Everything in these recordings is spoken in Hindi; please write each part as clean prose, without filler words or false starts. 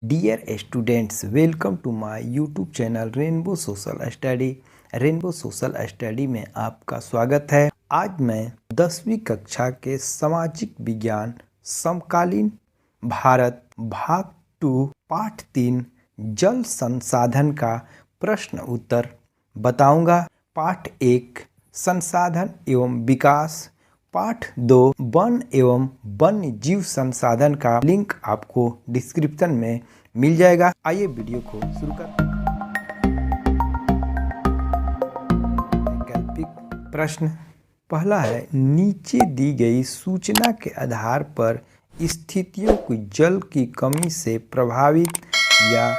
Dear students, welcome to my YouTube channel rainbow social study. Rainbow social study में आपका स्वागत है। आज मैं 10वीं कक्षा के सामाजिक विज्ञान समकालीन भारत भाग 2 पाठ 3 जल संसाधन का प्रश्न उत्तर बताऊंगा। पाठ 1 संसाधन एवं विकास, पाठ 2 वन एवं वन्य जीव संसाधन का लिंक आपको डिस्क्रिप्शन में मिल जाएगा। आइए वीडियो को शुरू करते हैं। वैकल्पिक प्रश्न पहला है, नीचे दी गई सूचना के आधार पर स्थितियों को जल की कमी से प्रभावित या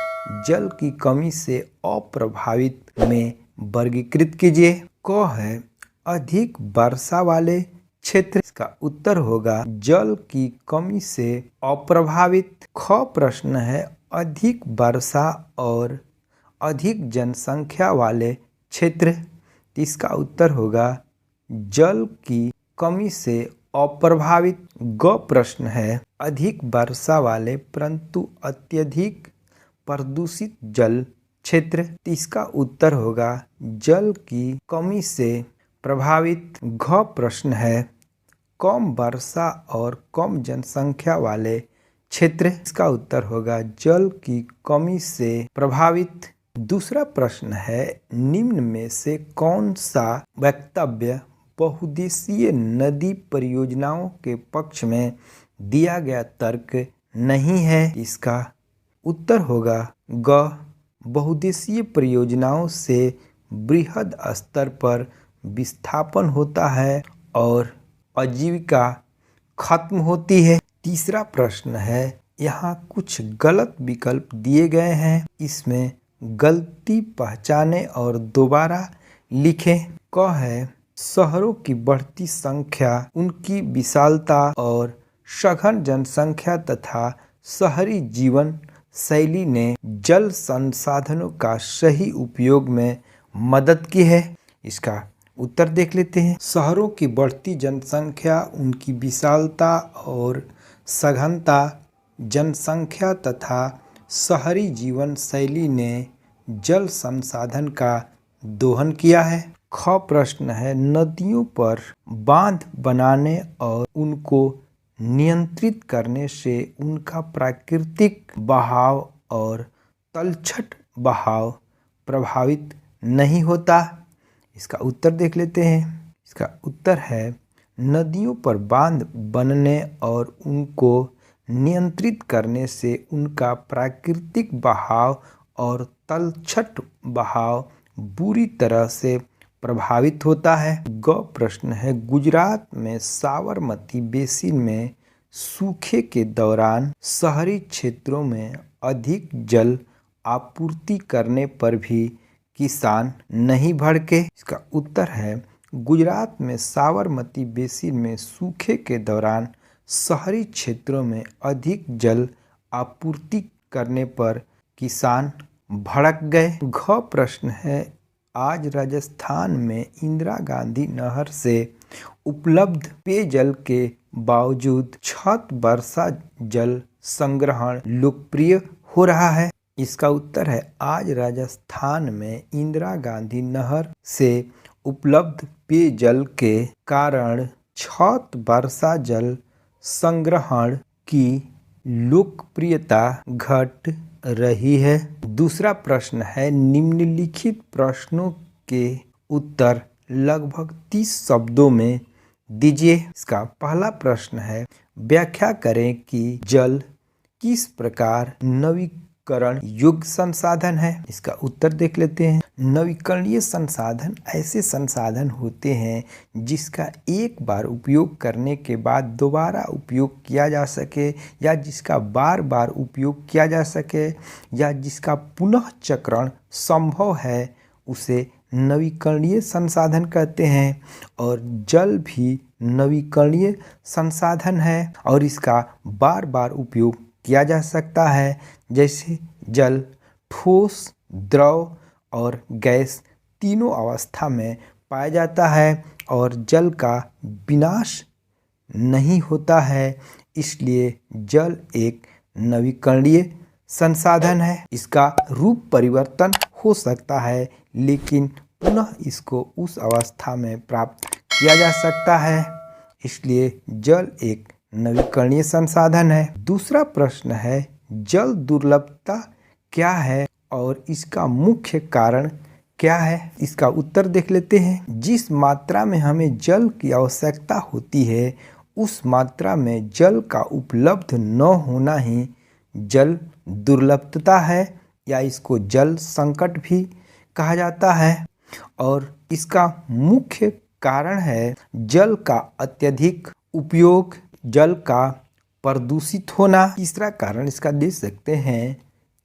जल की कमी से अप्रभावित में वर्गीकृत कीजिए। क है अधिक वर्षा वाले क्षेत्र, इसका उत्तर होगा जल की कमी से अप्रभावित। ख प्रश्न है अधिक वर्षा और अधिक जनसंख्या वाले क्षेत्र, इसका उत्तर होगा जल की कमी से अप्रभावित। ग प्रश्न है अधिक वर्षा वाले परंतु अत्यधिक प्रदूषित जल क्षेत्र, इसका उत्तर होगा जल की कमी से प्रभावित। घ प्रश्न है कम वर्षा और कम जनसंख्या वाले क्षेत्र, इसका उत्तर होगा जल की कमी से प्रभावित। दूसरा प्रश्न है निम्न में से कौन सा वक्तव्य बहुउद्देशीय नदी परियोजनाओं के पक्ष में दिया गया तर्क नहीं है, इसका उत्तर होगा ग बहुउद्देशीय परियोजनाओं से बृहद स्तर पर विस्थापन होता है और आजीविका खत्म होती है। तीसरा प्रश्न है यहाँ कुछ गलत विकल्प दिए गए हैं, इसमें गलती पहचाने और दोबारा लिखें। क है शहरों की बढ़ती संख्या, उनकी विशालता और सघन जनसंख्या तथा शहरी जीवन शैली ने जल संसाधनों का सही उपयोग में मदद की है, इसका उत्तर देख लेते हैं। शहरों की बढ़ती जनसंख्या, उनकी विशालता और सघनता जनसंख्या तथा शहरी जीवन शैली ने जल संसाधन का दोहन किया है। ख प्रश्न है नदियों पर बांध बनाने और उनको नियंत्रित करने से उनका प्राकृतिक बहाव और तलछट बहाव प्रभावित नहीं होता, इसका उत्तर देख लेते हैं। इसका उत्तर है नदियों पर बांध बनने और उनको नियंत्रित करने से उनका प्राकृतिक बहाव और तलछट बहाव बुरी तरह से प्रभावित होता है। ग प्रश्न है गुजरात में साबरमती बेसिन में सूखे के दौरान शहरी क्षेत्रों में अधिक जल आपूर्ति करने पर भी किसान नहीं भड़के, इसका उत्तर है गुजरात में साबरमती बेसिन में सूखे के दौरान शहरी क्षेत्रों में अधिक जल आपूर्ति करने पर किसान भड़क गए। घ प्रश्न है आज राजस्थान में इंदिरा गांधी नहर से उपलब्ध पेयजल के बावजूद छत वर्षा जल संग्रहण लोकप्रिय हो रहा है, इसका उत्तर है आज राजस्थान में इंदिरा गांधी नहर से उपलब्ध पेयजल के कारण छत वर्षा जल संग्रहण की लोकप्रियता घट रही है। दूसरा प्रश्न है निम्नलिखित प्रश्नों के उत्तर लगभग 30 शब्दों में दीजिए। इसका पहला प्रश्न है व्याख्या करें कि जल किस प्रकार नवीकरण योग्य संसाधन है, इसका उत्तर देख लेते हैं। नवीकरणीय संसाधन ऐसे संसाधन होते हैं जिसका एक बार उपयोग करने के बाद दोबारा उपयोग किया जा सके या जिसका बार बार उपयोग किया जा सके या जिसका पुनः चक्रण संभव है, उसे नवीकरणीय संसाधन कहते हैं। और जल भी नवीकरणीय संसाधन है और इसका बार बार उपयोग किया जा सकता है, जैसे जल ठोस, द्रव और गैस तीनों अवस्था में पाया जाता है और जल का विनाश नहीं होता है, इसलिए जल एक नवीकरणीय संसाधन है। इसका रूप परिवर्तन हो सकता है, लेकिन पुनः इसको उस अवस्था में प्राप्त किया जा सकता है। इसलिए जल एक नवीकरणीय संसाधन है। दूसरा प्रश्न है, जल दुर्लभता क्या है और इसका मुख्य कारण क्या है? इसका उत्तर देख लेते हैं। जिस मात्रा में हमें जल की आवश्यकता होती है, उस मात्रा में जल का उपलब्ध न होना ही जल दुर्लभता है, या इसको जल संकट भी कहा जाता है। और इसका मुख्य कारण है जल का अत्यधिक उपयोग, जल का प्रदूषित होना। तीसरा कारण इसका दे सकते हैं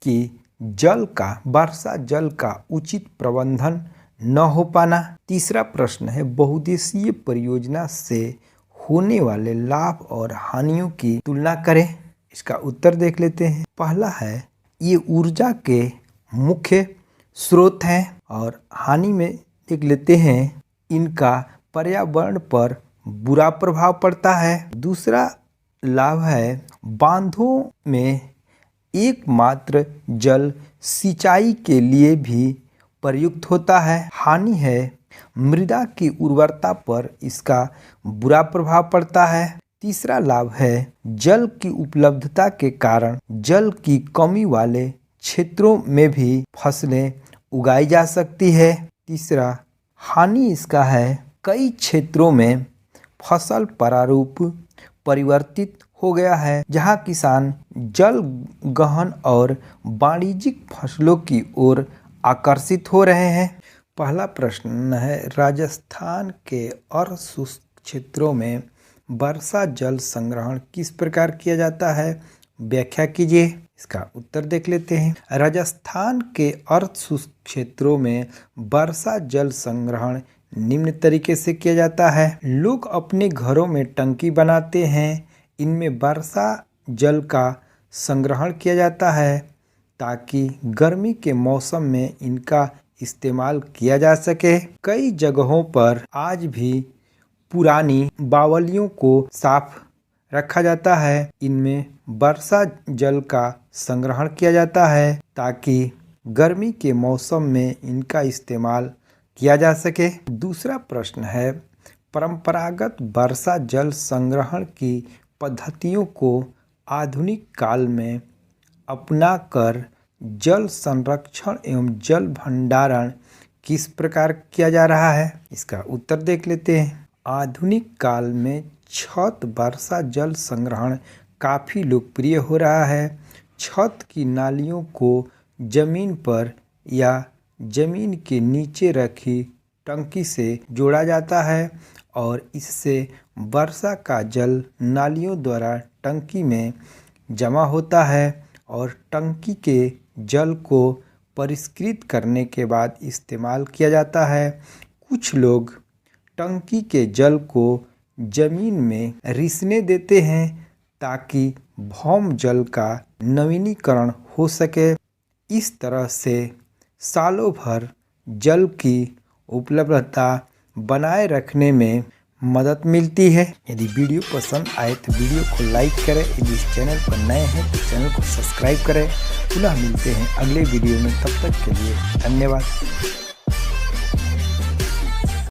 कि वर्षा जल का उचित प्रबंधन न हो पाना। तीसरा प्रश्न है, बहुउद्देशीय परियोजना से होने वाले लाभ और हानियों की तुलना करें। इसका उत्तर देख लेते हैं। पहला है, ये ऊर्जा के मुख्य स्रोत हैं, और हानि में देख लेते हैं, इनका पर्यावरण पर बुरा प्रभाव पड़ता है। दूसरा लाभ है, बांधों में एकमात्र जल सिंचाई के लिए भी प्रयुक्त होता है। हानि है, मृदा की उर्वरता पर इसका बुरा प्रभाव पड़ता है। तीसरा लाभ है, जल की उपलब्धता के कारण जल की कमी वाले क्षेत्रों में भी फसलें उगाई जा सकती है। तीसरा हानि इसका है, कई क्षेत्रों में फसल प्रारूप परिवर्तित हो गया है, जहां किसान जल गहन और वाणिज्यिक फसलों की ओर आकर्षित हो रहे हैं। पहला प्रश्न है, राजस्थान के अर्धशुष्क क्षेत्रों में वर्षा जल संग्रहण किस प्रकार किया जाता है? व्याख्या कीजिए। इसका उत्तर देख लेते हैं। राजस्थान के अर्धशुष्क क्षेत्रों में वर्षा जल संग्रहण निम्न तरीके से किया जाता है। लोग अपने घरों में टंकी बनाते हैं। इनमें वर्षा जल का संग्रहण किया जाता है ताकि गर्मी के मौसम में इनका इस्तेमाल किया जा सके। कई जगहों पर आज भी पुरानी बावलियों को साफ रखा जाता है। इनमें वर्षा जल का संग्रहण किया जाता है ताकि गर्मी के मौसम में इनका इस्तेमाल किया जा सके। दूसरा प्रश्न है, परंपरागत वर्षा जल संग्रहण की पद्धतियों को आधुनिक काल में अपनाकर जल संरक्षण एवं जल भंडारण किस प्रकार किया जा रहा है? इसका उत्तर देख लेते हैं। आधुनिक काल में छत वर्षा जल संग्रहण काफ़ी लोकप्रिय हो रहा है। छत की नालियों को जमीन पर या जमीन के नीचे रखी टंकी से जोड़ा जाता है और इससे वर्षा का जल नालियों द्वारा टंकी में जमा होता है और टंकी के जल को परिष्कृत करने के बाद इस्तेमाल किया जाता है। कुछ लोग टंकी के जल को जमीन में रिसने देते हैं ताकि भौम जल का नवीनीकरण हो सके। इस तरह से सालों भर जल की उपलब्धता बनाए रखने में मदद मिलती है। यदि वीडियो पसंद आए तो वीडियो को लाइक करें। यदि इस चैनल पर नए हैं तो चैनल को सब्सक्राइब करें। पुनः मिलते हैं अगले वीडियो में, तब तक के लिए धन्यवाद।